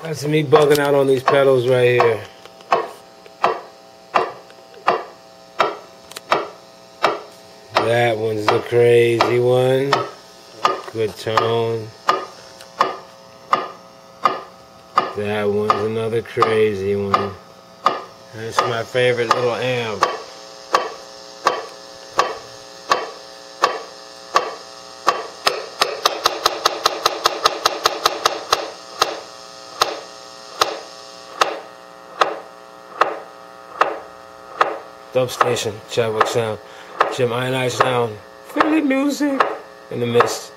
That's me bugging out on these pedals right here. That one's the crazy one. Good tone. That one's another crazy one. That's my favorite little amp. Dub station, Chadwick sound, Jim Ionized sound, Philly music in the mist.